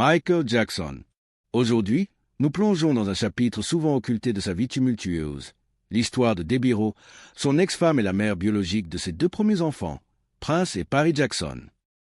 Michael Jackson. Aujourd'hui, nous plongeons dans un chapitre souvent occulté de sa vie tumultueuse. L'histoire de Debbie Rowe, son ex-femme et la mère biologique de ses deux premiers enfants, Prince et Paris Jackson.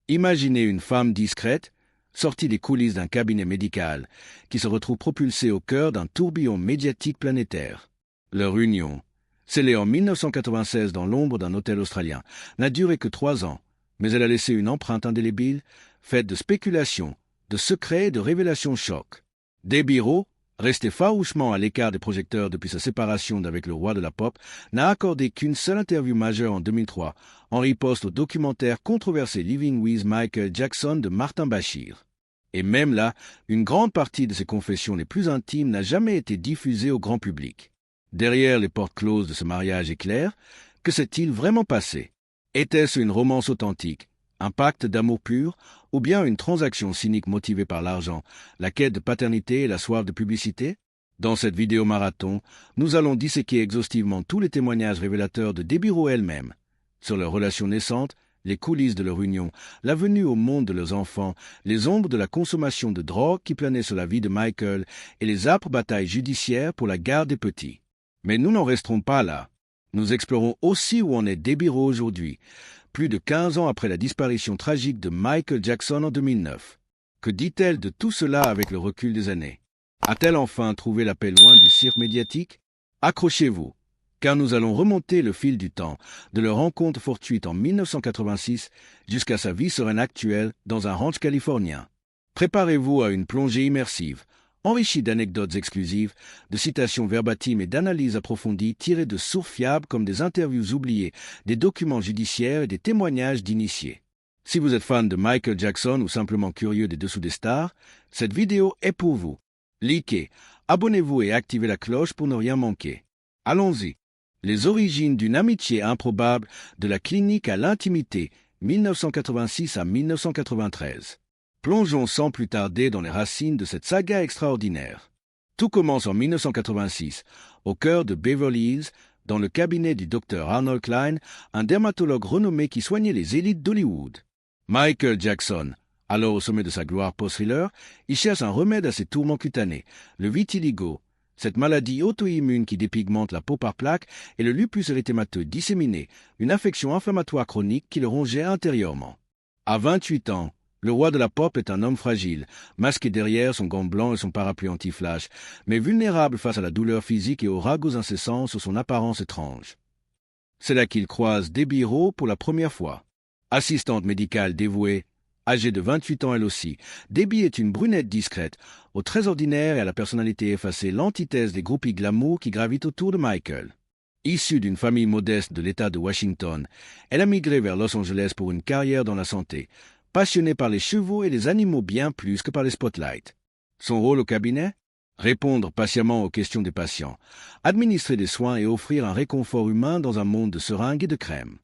Imaginez une femme discrète, sortie des coulisses d'un cabinet médical, qui se retrouve propulsée au cœur d'un tourbillon médiatique planétaire. Leur union, scellée en 1996 dans l'ombre d'un hôtel australien, n'a duré que 3 ans, mais elle a laissé une empreinte indélébile, faite de spéculations, de secrets et de révélations chocs. Debbie Rowe, restée farouchement à l'écart des projecteurs depuis sa séparation d'avec le roi de la pop, n'a accordé qu'une seule interview majeure en 2003, en riposte au documentaire controversé Living with Michael Jackson de Martin Bashir. Et même là, une grande partie de ses confessions les plus intimes n'a jamais été diffusée au grand public. Derrière les portes closes de ce mariage éclair, que s'est-il vraiment passé? Était-ce une romance authentique, un pacte d'amour pur, ou bien une transaction cynique motivée par l'argent, la quête de paternité et la soif de publicité? Dans cette vidéo marathon, nous allons disséquer exhaustivement tous les témoignages révélateurs de Debbie Rowe elle-même, sur leur relation naissante, les coulisses de leur union, la venue au monde de leurs enfants, les ombres de la consommation de drogue qui planaient sur la vie de Michael et les âpres batailles judiciaires pour la garde des petits. Mais nous n'en resterons pas là. Nous explorons aussi où en est Debbie Rowe aujourd'hui, plus de 15 ans après la disparition tragique de Michael Jackson en 2009. Que dit-elle de tout cela avec le recul des années? A-t-elle enfin trouvé la paix loin du cirque médiatique? Accrochez-vous, car nous allons remonter le fil du temps, de leur rencontre fortuite en 1986 jusqu'à sa vie sereine actuelle dans un ranch californien. Préparez-vous à une plongée immersive, enrichie d'anecdotes exclusives, de citations verbatimes et d'analyses approfondies tirées de sources fiables comme des interviews oubliées, des documents judiciaires et des témoignages d'initiés. Si vous êtes fan de Michael Jackson ou simplement curieux des dessous des stars, cette vidéo est pour vous. Likez, abonnez-vous et activez la cloche pour ne rien manquer. Allons-y. Les origines d'une amitié improbable de la clinique à l'intimité, 1986 à 1993. Plongeons sans plus tarder dans les racines de cette saga extraordinaire. Tout commence en 1986, au cœur de Beverly Hills, dans le cabinet du docteur Arnold Klein, un dermatologue renommé qui soignait les élites d'Hollywood. Michael Jackson, alors au sommet de sa gloire post-thriller, il cherche un remède à ses tourments cutanés, le vitiligo, cette maladie auto-immune qui dépigmente la peau par plaques, et le lupus érythémateux disséminé, une affection inflammatoire chronique qui le rongeait intérieurement. À 28 ans, le roi de la pop est un homme fragile, masqué derrière son gant blanc et son parapluie anti-flash, mais vulnérable face à la douleur physique et aux ragots incessants sur son apparence étrange. C'est là qu'il croise Debbie Rowe pour la première fois. Assistante médicale dévouée, âgée de 28 ans elle aussi, Debbie est une brunette discrète, au très ordinaire et à la personnalité effacée, l'antithèse des groupies glamour qui gravitent autour de Michael. Issue d'une famille modeste de l'État de Washington, elle a migré vers Los Angeles pour une carrière dans la santé, passionnée par les chevaux et les animaux bien plus que par les spotlights. Son rôle au cabinet? Répondre patiemment aux questions des patients, administrer des soins et offrir un réconfort humain dans un monde de seringues et de crème.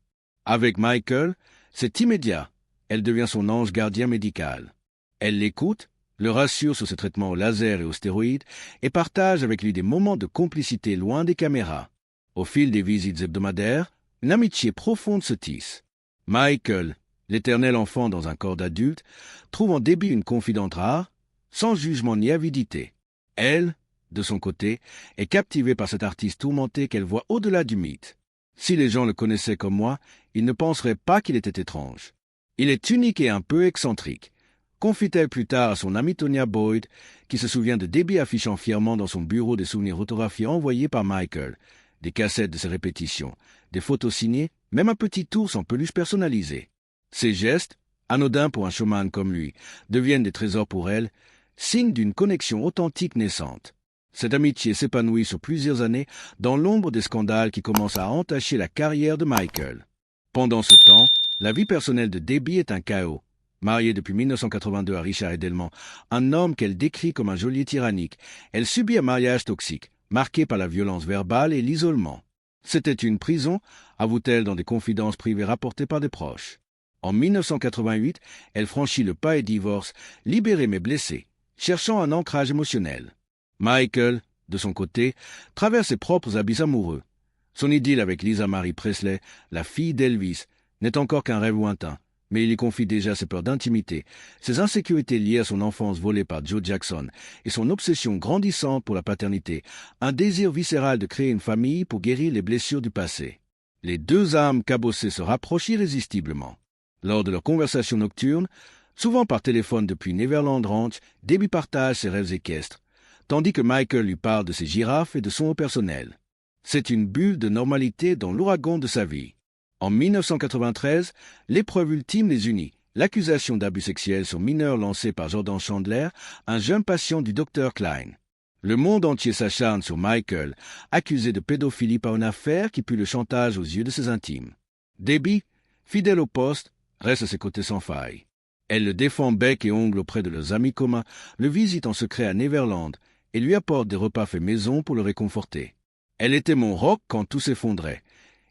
Avec Michael, c'est immédiat. Elle devient son ange gardien médical. Elle l'écoute, le rassure sur ses traitements au laser et aux stéroïdes et partage avec lui des moments de complicité loin des caméras. Au fil des visites hebdomadaires, une amitié profonde se tisse. Michael, l'éternel enfant dans un corps d'adulte, trouve en Debbie une confidente rare, sans jugement ni avidité. Elle, de son côté, est captivée par cet artiste tourmenté qu'elle voit au-delà du mythe. Si les gens le connaissaient comme moi, ils ne penseraient pas qu'il était étrange. Il est unique et un peu excentrique, confie-t-elle plus tard à son amie Tonya Boyd, qui se souvient de Debbie affichant fièrement dans son bureau des souvenirs photographiés envoyés par Michael, des cassettes de ses répétitions, des photos signées, même un petit ours en peluche personnalisé. Ces gestes, anodins pour un showman comme lui, deviennent des trésors pour elle, signe d'une connexion authentique naissante. Cette amitié s'épanouit sur plusieurs années dans l'ombre des scandales qui commencent à entacher la carrière de Michael. Pendant ce temps, la vie personnelle de Debbie est un chaos. Mariée depuis 1982 à Richard Edelman, un homme qu'elle décrit comme un geôlier tyrannique, elle subit un mariage toxique, marqué par la violence verbale et l'isolement. C'était une prison, avoue-t-elle dans des confidences privées rapportées par des proches. En 1988, elle franchit le pas et divorce, libérée mais blessée, cherchant un ancrage émotionnel. Michael, de son côté, traverse ses propres abysses amoureux. Son idylle avec Lisa Marie Presley, la fille d'Elvis, n'est encore qu'un rêve lointain, Mais il y confie déjà ses peurs d'intimité, ses insécurités liées à son enfance volée par Joe Jackson et son obsession grandissante pour la paternité, un désir viscéral de créer une famille pour guérir les blessures du passé. Les deux âmes cabossées se rapprochent irrésistiblement. Lors de leurs conversations nocturnes, souvent par téléphone depuis Neverland Ranch, Debbie partage ses rêves équestres, tandis que Michael lui parle de ses girafes et de son haut personnel. C'est une bulle de normalité dans l'ouragan de sa vie. En 1993, l'épreuve ultime les unit, l'accusation d'abus sexuels sur mineurs lancée par Jordan Chandler, un jeune patient du Dr Klein. Le monde entier s'acharne sur Michael, accusé de pédophilie par une affaire qui pue le chantage aux yeux de ses intimes. Debbie, fidèle au poste, reste à ses côtés sans faille. Elle le défend bec et ongle auprès de leurs amis communs, le visite en secret à Neverland et lui apporte des repas faits maison pour le réconforter. Elle était mon roc quand tout s'effondrait,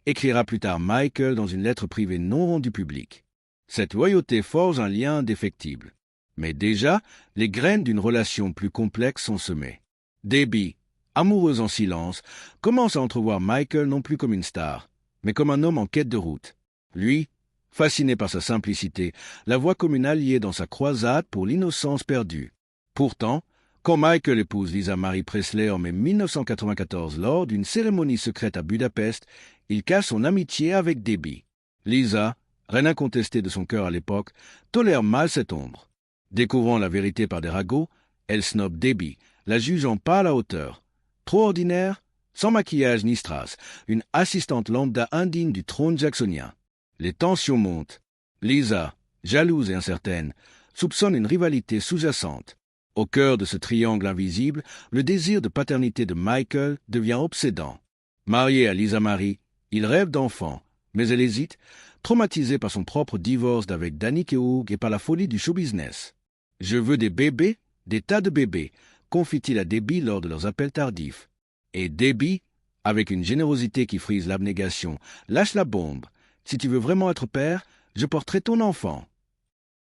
écrira plus tard Michael dans une lettre privée non rendue publique. Cette loyauté forge un lien indéfectible. Mais déjà, les graines d'une relation plus complexe sont semées. Debbie, amoureuse en silence, commence à entrevoir Michael non plus comme une star, mais comme un homme en quête de route. Lui, fasciné par sa simplicité, la voit comme une alliée dans sa croisade pour l'innocence perdue. Pourtant, quand Michael épouse Lisa Marie Presley en mai 1994 lors d'une cérémonie secrète à Budapest, il cache son amitié avec Debbie. Lisa, reine incontestée de son cœur à l'époque, tolère mal cette ombre. Découvrant la vérité par des ragots, elle snobe Debbie, la jugeant pas à la hauteur. Trop ordinaire, sans maquillage ni strass, une assistante lambda indigne du trône jacksonien. Les tensions montent. Lisa, jalouse et incertaine, soupçonne une rivalité sous-jacente. Au cœur de ce triangle invisible, le désir de paternité de Michael devient obsédant. Marié à Lisa Marie, il rêve d'enfants, mais elle hésite, traumatisée par son propre divorce d'avec Danny Keough et par la folie du show-business. « Je veux des bébés, des tas de bébés », confie-t-il à Debbie lors de leurs appels tardifs. Et Debbie, avec une générosité qui frise l'abnégation, lâche la bombe. « Si tu veux vraiment être père, je porterai ton enfant. »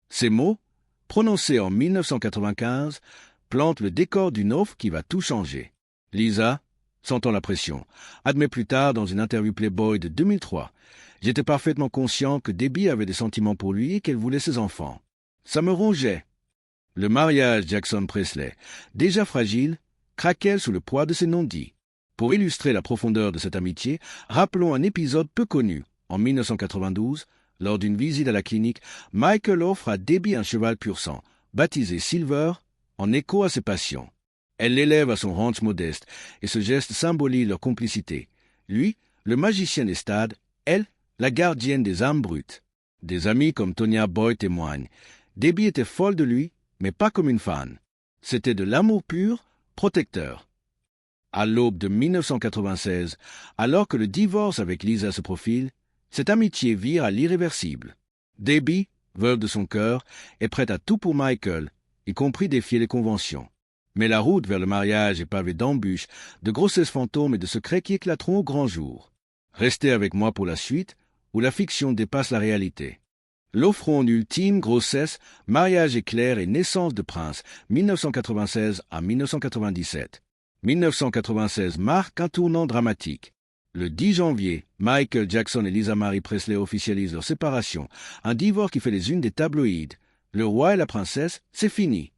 Ces mots, prononcés en 1995, plantent le décor d'une offre qui va tout changer. Lisa, sentant la pression, admet plus tard dans une interview Playboy de 2003 « J'étais parfaitement conscient que Debbie avait des sentiments pour lui et qu'elle voulait ses enfants. Ça me rongeait. » Le mariage Jackson-Presley, déjà fragile, craquait sous le poids de ses non-dits. Pour illustrer la profondeur de cette amitié, rappelons un épisode peu connu. En 1992, lors d'une visite à la clinique, Michael offre à Debbie un cheval pur sang, baptisé Silver, en écho à ses passions. Elle l'élève à son ranch modeste, et ce geste symbolise leur complicité. Lui, le magicien des stades, elle, la gardienne des âmes brutes. Des amis comme Tonya Boyd témoignent. Debbie était folle de lui, mais pas comme une fan. C'était de l'amour pur, protecteur. À l'aube de 1996, alors que le divorce avec Lisa se profile, cette amitié vire à l'irréversible. Debbie, veuve de son cœur, est prête à tout pour Michael, y compris défier les conventions. Mais la route vers le mariage est pavée d'embûches, de grossesses fantômes et de secrets qui éclateront au grand jour. Restez avec moi pour la suite, où la fiction dépasse la réalité. L'offrande ultime, grossesse, mariage éclair et naissance de prince, 1996 à 1997. 1996 marque un tournant dramatique. Le 10 janvier, Michael Jackson et Lisa Marie Presley officialisent leur séparation, un divorce qui fait les unes des tabloïds. Le roi et la princesse, c'est fini.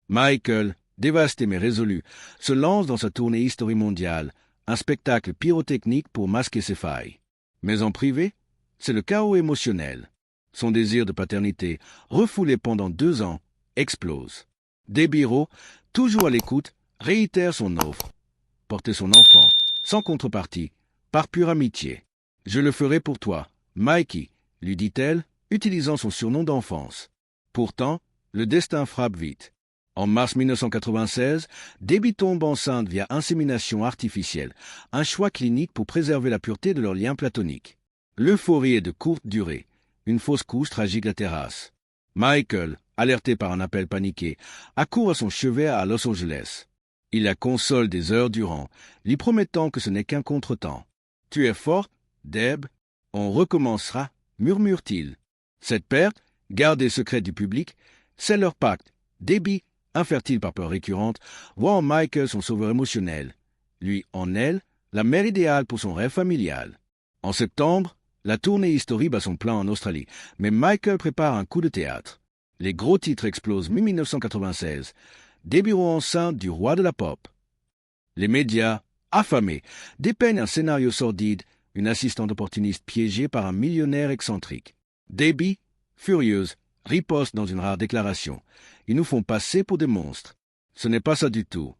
Michael, dévasté mais résolu, se lance dans sa tournée History mondiale, un spectacle pyrotechnique pour masquer ses failles. Mais en privé, c'est le chaos émotionnel. Son désir de paternité, refoulé pendant 2 ans, explose. Debbie Rowe, toujours à l'écoute, réitère son offre. Porter son enfant, sans contrepartie, par pure amitié. « Je le ferai pour toi, Mikey », lui dit-elle, utilisant son surnom d'enfance. Pourtant, le destin frappe vite. En mars 1996, Debbie tombe enceinte via insémination artificielle, un choix clinique pour préserver la pureté de leur lien platonique. L'euphorie est de courte durée. Une fausse couche tragique la terrasse. Michael, alerté par un appel paniqué, accourt à son chevet à Los Angeles. Il la console des heures durant, lui promettant que ce n'est qu'un contretemps. « Tu es forte, Deb, on recommencera », murmure-t-il. Cette perte, gardée secrète du public, c'est leur pacte. Debbie, infertile par peur récurrente, voit en Michael son sauveur émotionnel. Lui, en elle, la mère idéale pour son rêve familial. En septembre, La tournée historique bat son plein en Australie, mais Michael prépare un coup de théâtre. Les gros titres explosent mi-1996. Debbie Rowe enceinte du roi de la pop. Les médias, affamés, dépeignent un scénario sordide, une assistante opportuniste piégée par un millionnaire excentrique. Debbie, furieuse, riposte dans une rare déclaration. Ils nous font passer pour des monstres. Ce n'est pas ça du tout.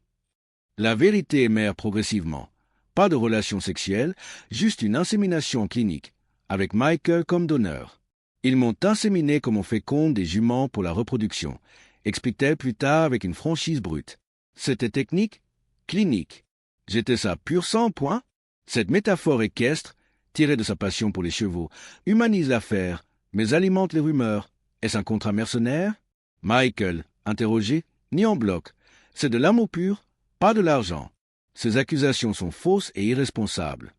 La vérité émerge progressivement. Pas de relation sexuelle, juste une insémination clinique, avec Michael comme donneur. Ils m'ont inséminé comme on féconde des juments pour la reproduction, explique-t-elle plus tard avec une franchise brute. C'était technique, clinique. J'étais ça pur sang, point. Cette métaphore équestre, tirée de sa passion pour les chevaux, humanise l'affaire, mais alimente les rumeurs. Est-ce un contrat mercenaire? Michael, interrogé, nie en bloc. C'est de l'amour pur, pas de l'argent. Ces accusations sont fausses et irresponsables.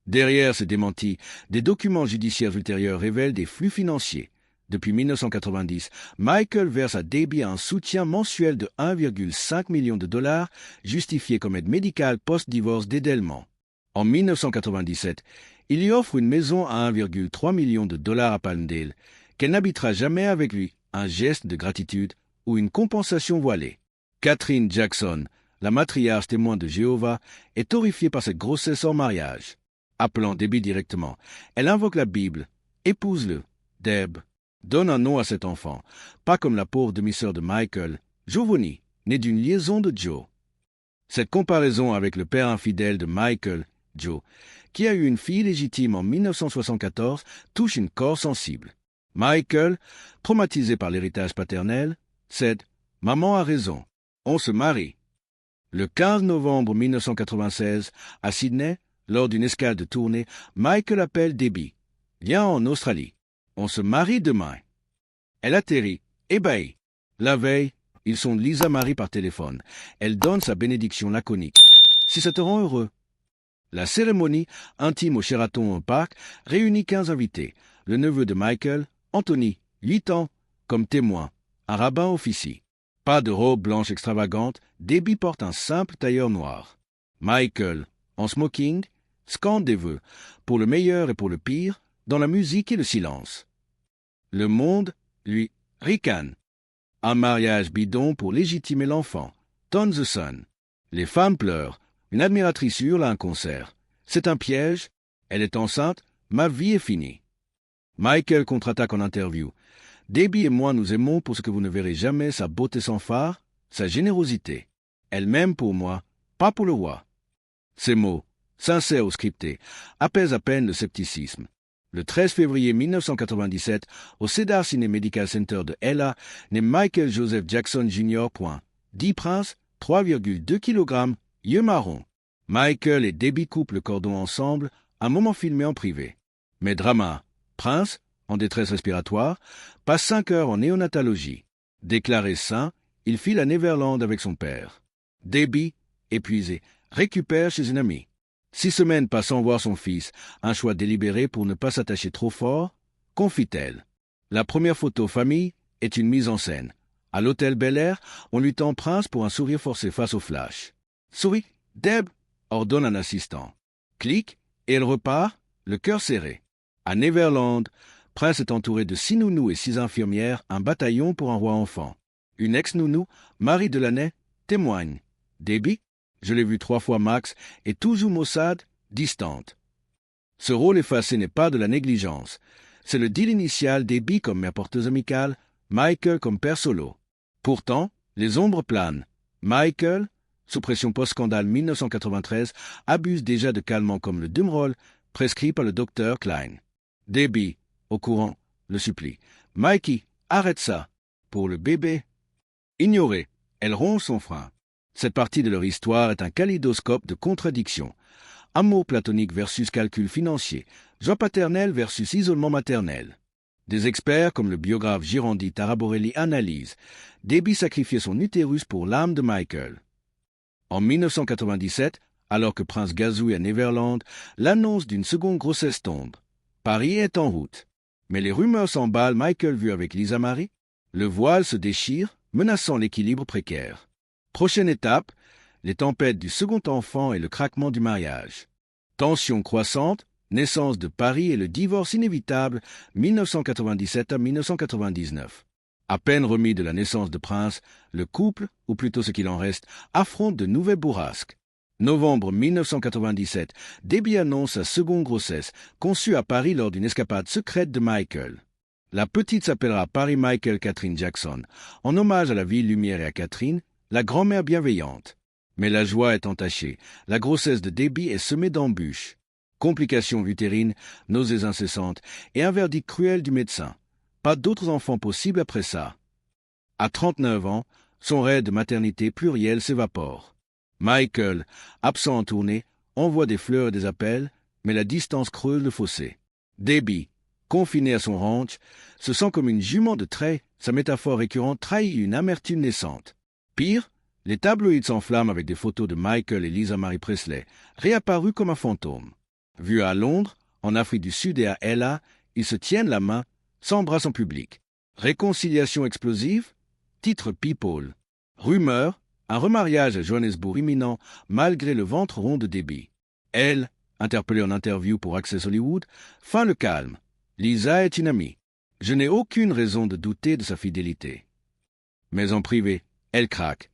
Derrière ces démentis, des documents judiciaires ultérieurs révèlent des flux financiers. Depuis 1990, Michael verse à Debbie un soutien mensuel de 1,5 million de dollars, justifié comme aide médicale post-divorce dédèlement. En 1997, il lui offre une maison à 1,3 million de dollars à Palmdale, qu'elle n'habitera jamais avec lui, un geste de gratitude ou une compensation voilée. Catherine Jackson, la matriarche témoin de Jéhovah, est horrifiée par cette grossesse hors mariage. Appelant Debbie directement, elle invoque la Bible. Épouse-le, Deb. Donne un nom à cet enfant, pas comme la pauvre demi-sœur de Michael, Giovanni, née d'une liaison de Joe. Cette comparaison avec le père infidèle de Michael, Joe, qui a eu une fille légitime en 1974, touche une corde sensible. Michael, traumatisé par l'héritage paternel, cède « Maman a raison, on se marie ». Le 15 novembre 1996, à Sydney, lors d'une escale de tournée, Michael appelle Debbie. « Viens en Australie. On se marie demain. » Elle atterrit, ébahie. La veille, ils sont Lisa Marie par téléphone. Elle donne sa bénédiction laconique. « Si ça te rend heureux. » La cérémonie, intime au Sheraton Park, réunit 15 invités. Le neveu de Michael, Anthony, 8 ans, comme témoin. Un rabbin officie. Pas de robe blanche extravagante, Debbie porte un simple tailleur noir. Michael, en smoking, scande des vœux, pour le meilleur et pour le pire, dans la musique et le silence. Le monde, lui, ricane. Un mariage bidon pour légitimer l'enfant. Ton the Son. Les femmes pleurent. Une admiratrice hurle à un concert. C'est un piège. Elle est enceinte. Ma vie est finie. Michael contre-attaque en interview. Debbie et moi nous aimons pour ce que vous ne verrez jamais, sa beauté sans phare, sa générosité. Elle m'aime pour moi, pas pour le roi. Ces mots, sincères ou scriptés, apaisent à peine le scepticisme. Le 13 février 1997, au Cedar Sinai Medical Center de Ella, naît Michael Joseph Jackson Jr. 10 princes, 3,2 kg, yeux marrons. Michael et Debbie coupent le cordon ensemble, un moment filmé en privé. Mais drama, Prince, en détresse respiratoire, passe 5 heures en néonatologie. Déclaré sain, il file à Neverland avec son père. Debbie, épuisée, récupère chez une amie. 6 semaines passent sans voir son fils, un choix délibéré pour ne pas s'attacher trop fort, confie-t-elle. La première photo famille est une mise en scène. À l'hôtel Bel Air, on lui tend Prince pour un sourire forcé face au flash. « Souris, Deb !» ordonne un assistant. Clique, et elle repart, le cœur serré. À Neverland, Prince est entouré de 6 nounous et 6 infirmières, un bataillon pour un roi enfant. Une ex-nounou, Marie Delaney, témoigne. Debbie, je l'ai vu 3 fois max, et toujours maussade, distante. Ce rôle effacé n'est pas de la négligence. C'est le deal initial Debbie comme mère porteuse amicale, Michael comme père solo. Pourtant, les ombres planent. Michael, sous pression post-scandale 1993, abuse déjà de calmants comme le Dumrol, prescrit par le docteur Klein. Debbie, au courant, le supplie. « Mikey, arrête ça. Pour le bébé. » Ignorée, elle ronge son frein. Cette partie de leur histoire est un kaléidoscope de contradictions. Amour platonique versus calcul financier, joie paternelle versus isolement maternel. Des experts comme le biographe Girondi Taraborelli analysent. Debbie sacrifiait son utérus pour l'âme de Michael. En 1997, alors que Prince gazouille à Neverland, l'annonce d'une seconde grossesse tombe. Paris est en route. Mais les rumeurs s'emballent Michael vu avec Lisa Marie. Le voile se déchire, menaçant l'équilibre précaire. Prochaine étape, les tempêtes du second enfant et le craquement du mariage. Tension croissante, naissance de Paris et le divorce inévitable 1997 à 1999. À peine remis de la naissance de Prince, le couple, ou plutôt ce qu'il en reste, affronte de nouvelles bourrasques. Novembre 1997, Debbie annonce sa seconde grossesse, conçue à Paris lors d'une escapade secrète de Michael. La petite s'appellera Paris Michael Catherine Jackson, en hommage à la ville lumière et à Catherine, la grand-mère bienveillante. Mais la joie est entachée, la grossesse de Debbie est semée d'embûches. Complications utérines, nausées incessantes et un verdict cruel du médecin. Pas d'autres enfants possibles après ça. À 39 ans, son rêve de maternité plurielle s'évapore. Michael, absent en tournée, envoie des fleurs et des appels, mais la distance creuse le fossé. Debbie, confinée à son ranch, se sent comme une jument de trait, sa métaphore récurrente trahit une amertume naissante. Pire, les tabloïds s'enflamment avec des photos de Michael et Lisa Marie Presley, réapparus comme un fantôme. Vus à Londres, en Afrique du Sud et à Ella, ils se tiennent la main, s'embrassent en public. Réconciliation explosive? Titre People. Rumeur, un remariage à Johannesburg imminent malgré le ventre rond de Debbie. Elle, interpellée en interview pour Access Hollywood, feint le calme. Lisa est une amie. Je n'ai aucune raison de douter de sa fidélité. Mais en privé, elle craque.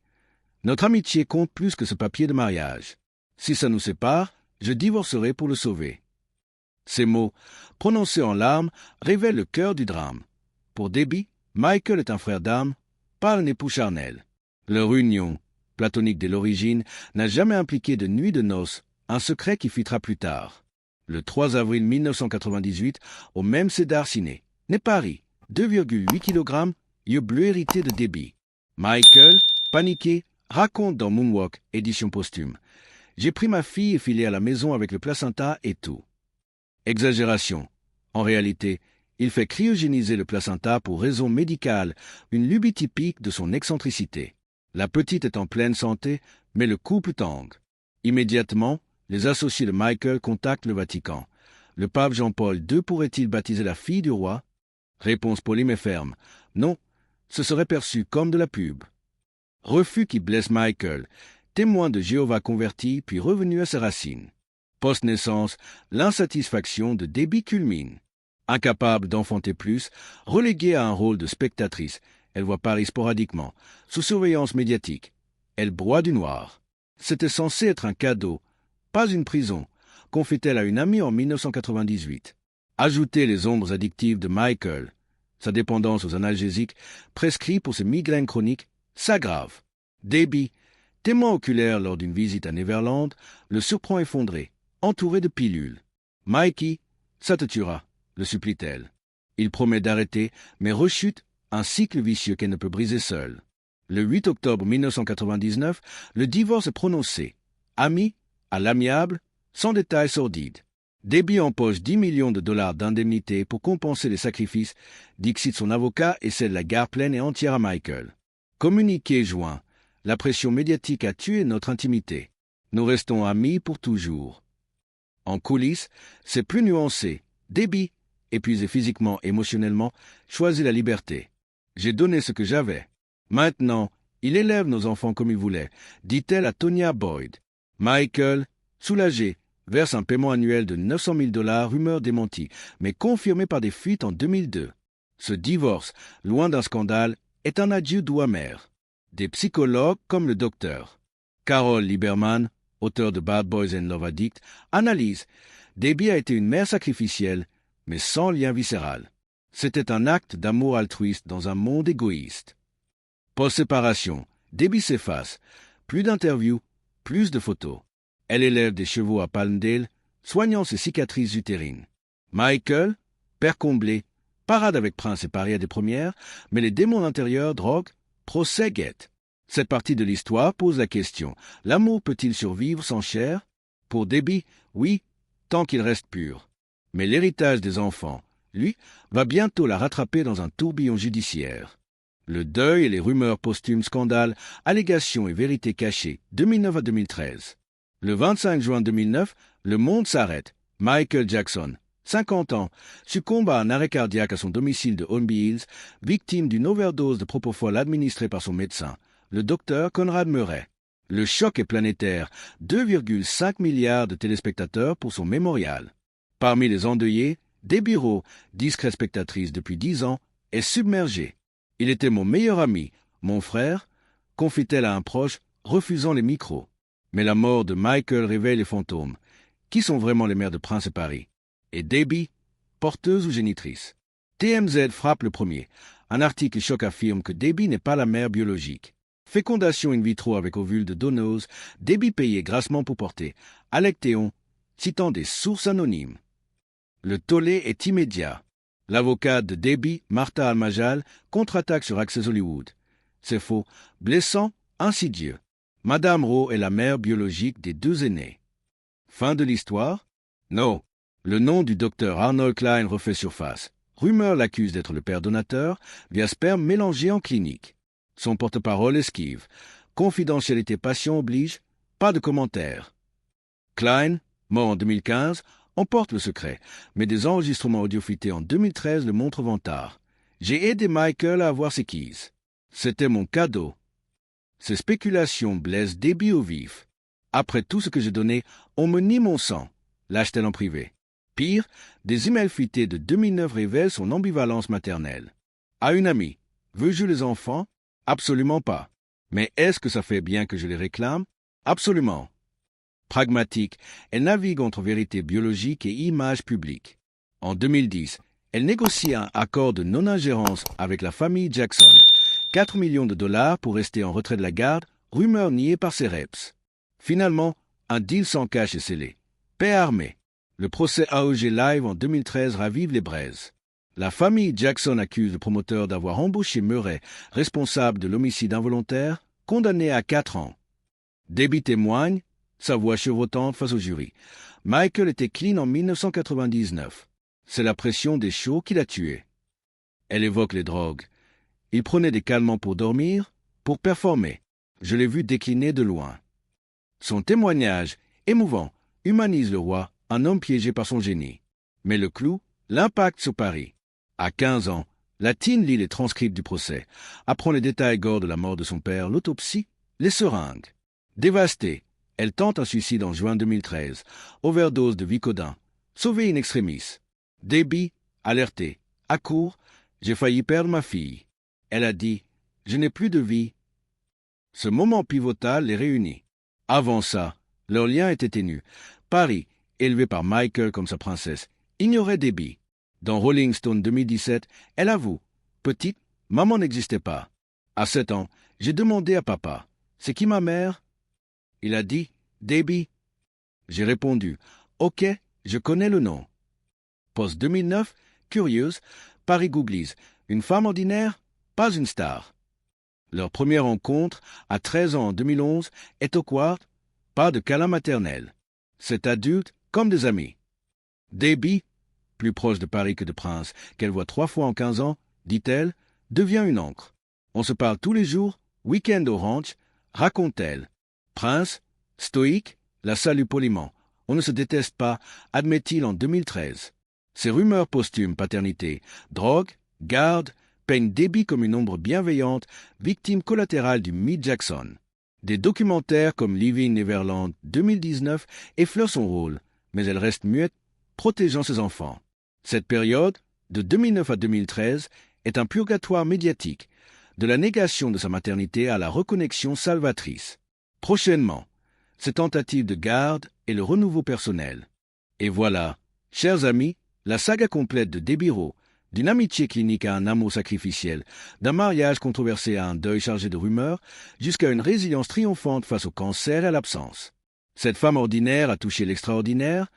Notre amitié compte plus que ce papier de mariage. Si ça nous sépare, je divorcerai pour le sauver. Ces mots, prononcés en larmes, révèlent le cœur du drame. Pour Debbie, Michael est un frère d'âme, pas un époux charnel. Leur union, platonique dès l'origine, n'a jamais impliqué de nuit de noces, un secret qui fuitera plus tard. Le 3 avril 1998, au même Cédar Ciné, naît Paris, 2,8 kg, yeux bleus hérités de Debbie. Michael, paniqué, raconte dans Moonwalk, édition posthume. J'ai pris ma fille et filé à la maison avec le placenta et tout. Exagération. En réalité, il fait cryogéniser le placenta pour raison médicale, une lubie typique de son excentricité. La petite est en pleine santé, mais le couple tangue. Immédiatement, les associés de Michael contactent le Vatican. Le pape Jean-Paul II pourrait-il baptiser la fille du roi? Réponse poli mais ferme. Non, ce serait perçu comme de la pub. Refus qui blesse Michael, témoin de Jéhovah converti puis revenu à ses racines. Post-naissance, l'insatisfaction de Debbie culmine. Incapable d'enfanter plus, reléguée à un rôle de spectatrice, elle voit Paris sporadiquement, sous surveillance médiatique. Elle broie du noir. C'était censé être un cadeau, pas une prison, confie-t-elle à une amie en 1998. Ajoutez les ombres addictives de Michael. Sa dépendance aux analgésiques, prescrits pour ses migraines chroniques, s'aggrave. Debbie, témoin oculaire lors d'une visite à Neverland, le surprend effondré, entouré de pilules. Mikey, ça te tuera, le supplie-t-elle. Il promet d'arrêter, mais rechute, un cycle vicieux qu'elle ne peut briser seule. Le 8 octobre 1999, le divorce est prononcé. Ami, à l'amiable, sans détails sordides. Debbie empoche 10 millions de dollars d'indemnité pour compenser les sacrifices, dixit son avocat et cède la gare pleine et entière à Michael. Communiqué joint. La pression médiatique a tué notre intimité. Nous restons amis pour toujours. En coulisses, c'est plus nuancé. Debbie, épuisée physiquement et émotionnellement, choisit la liberté. J'ai donné ce que j'avais. Maintenant, il élève nos enfants comme il voulait, dit-elle à Tonya Boyd. Michael, soulagé, verse un paiement annuel de 900 000 $, rumeur démentie, mais confirmée par des fuites en 2002. Ce divorce, loin d'un scandale, est un adieu doux amer. Des psychologues comme le docteur Carol Lieberman, auteur de Bad Boys and Love Addict, analyse « Debbie a été une mère sacrificielle, mais sans lien viscéral. C'était un acte d'amour altruiste dans un monde égoïste. » Post-séparation, Debbie s'efface. Plus d'interviews, plus de photos. Elle élève des chevaux à Palmdale, soignant ses cicatrices utérines. Michael, père comblé, parade avec Prince et Paris à des premières, mais les démons intérieurs, drogue, procès guette. Cette partie de l'histoire pose la question, l'amour peut-il survivre sans chair? Pour Debbie, oui, tant qu'il reste pur. Mais l'héritage des enfants, lui, va bientôt la rattraper dans un tourbillon judiciaire. Le deuil et les rumeurs posthumes, scandales, allégations et vérités cachées, 2009 à 2013. Le 25 juin 2009, le monde s'arrête. Michael Jackson, 50 ans, succombe à un arrêt cardiaque à son domicile de Holmby Hills, victime d'une overdose de propofol administrée par son médecin, le docteur Conrad Murray. Le choc est planétaire, 2,5 milliards de téléspectateurs pour son mémorial. Parmi les endeuillés, Debbie Rowe, discrète spectatrice depuis 10 ans, est submergée. Il était mon meilleur ami, mon frère, confie-t-elle à un proche, refusant les micros. Mais la mort de Michael réveille les fantômes. Qui sont vraiment les mères de Prince et Paris? Et Debbie, porteuse ou génitrice? TMZ frappe le premier. Un article choc affirme que Debbie n'est pas la mère biologique. Fécondation in vitro avec ovule de donneuse, Debbie payée grassement pour porter. Alectéon, citant des sources anonymes. Le tollé est immédiat. L'avocate de Debbie, Martha Almajal, contre-attaque sur Access Hollywood. C'est faux, blessant, insidieux. Madame Rowe est la mère biologique des 2 aînés. Fin de l'histoire? Non. Le nom du docteur Arnold Klein refait surface. Rumeur l'accuse d'être le père donateur via sperme mélangé en clinique. Son porte-parole esquive. Confidentialité patient oblige, pas de commentaires. Klein, mort en 2015, emporte le secret, mais des enregistrements audio-fuités en 2013 le montrent vantard. J'ai aidé Michael à avoir ses keys. C'était mon cadeau. Ces spéculations blessent Debbie au vif. Après tout ce que j'ai donné, on me nie mon sang, lâche-t-elle en privé. Pire, des emails fuités de 2009 révèlent son ambivalence maternelle. À une amie, veux-je les enfants? Absolument pas. Mais est-ce que ça fait bien que je les réclame? Absolument. Pragmatique, elle navigue entre vérité biologique et image publique. En 2010, elle négocie un accord de non-ingérence avec la famille Jackson. 4 millions de dollars pour rester en retrait de la garde, rumeur niée par ses reps. Finalement, un deal sans cash est scellé. Paix armée. Le procès AEG Live en 2013 ravive les braises. La famille Jackson accuse le promoteur d'avoir embauché Murray, responsable de l'homicide involontaire, condamné à 4 ans. Debbie témoigne, sa voix chevrotante face au jury. Michael était clean en 1999. C'est la pression des shows qui l'a tué. Elle évoque les drogues. Il prenait des calmants pour dormir, pour performer. Je l'ai vu décliner de loin. Son témoignage, émouvant, humanise le roi, un homme piégé par son génie. Mais le clou, l'impact sur Paris. À 15 ans, la teen lit les transcripts du procès, apprend les détails gore de la mort de son père, l'autopsie, les seringues. Dévastée, elle tente un suicide en juin 2013, overdose de Vicodin, sauvée in extremis. Debbie, alertée, à court, j'ai failli perdre ma fille. Elle a dit, je n'ai plus de vie. Ce moment pivotal les réunit. Avant ça, leur lien était ténu. Paris, élevé par Michael comme sa princesse, ignorait Debbie. Dans Rolling Stone 2017, elle avoue, petite, maman n'existait pas. À 7 ans, j'ai demandé à papa, c'est qui ma mère? Il a dit, Debbie. J'ai répondu, ok, je connais le nom. Post 2009, curieuse, Paris Googlies, une femme ordinaire, pas une star. Leur première rencontre, à 13 ans en 2011, est awkward, pas de câlin maternel. C'est adulte comme des amis. Debbie, plus proche de Paris que de Prince, qu'elle voit 3 fois en 15 ans, dit-elle, devient une encre. On se parle tous les jours, week-end au ranch, raconte-t-elle. Prince, stoïque, la salue poliment. On ne se déteste pas, admet-il en 2013. Ces rumeurs posthumes paternité, drogue, garde, peignent Debbie comme une ombre bienveillante, victime collatérale du mythe Jackson. Des documentaires comme Living Neverland 2019 effleurent son rôle, mais elle reste muette, protégeant ses enfants. Cette période, de 2009 à 2013, est un purgatoire médiatique, de la négation de sa maternité à la reconnexion salvatrice. Prochainement, ses tentatives de garde et le renouveau personnel. Et voilà, chers amis, la saga complète de Debbie Rowe, d'une amitié clinique à un amour sacrificiel, d'un mariage controversé à un deuil chargé de rumeurs, jusqu'à une résilience triomphante face au cancer et à l'absence. Cette femme ordinaire a touché l'extraordinaire,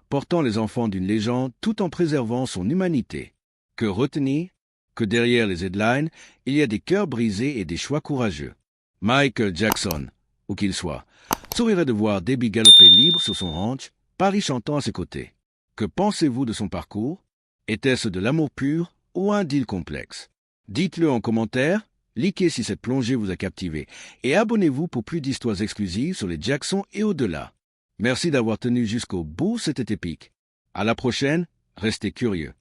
portant les enfants d'une légende tout en préservant son humanité. Que retenir? Que derrière les headlines, il y a des cœurs brisés et des choix courageux. Michael Jackson, où qu'il soit, sourirait de voir Debbie galoper libre sur son ranch, Paris chantant à ses côtés. Que pensez-vous de son parcours? Était-ce de l'amour pur ou un deal complexe? Dites-le en commentaire, likez si cette plongée vous a captivé et abonnez-vous pour plus d'histoires exclusives sur les Jackson et au-delà. Merci d'avoir tenu jusqu'au bout, c'était épique. À la prochaine, restez curieux.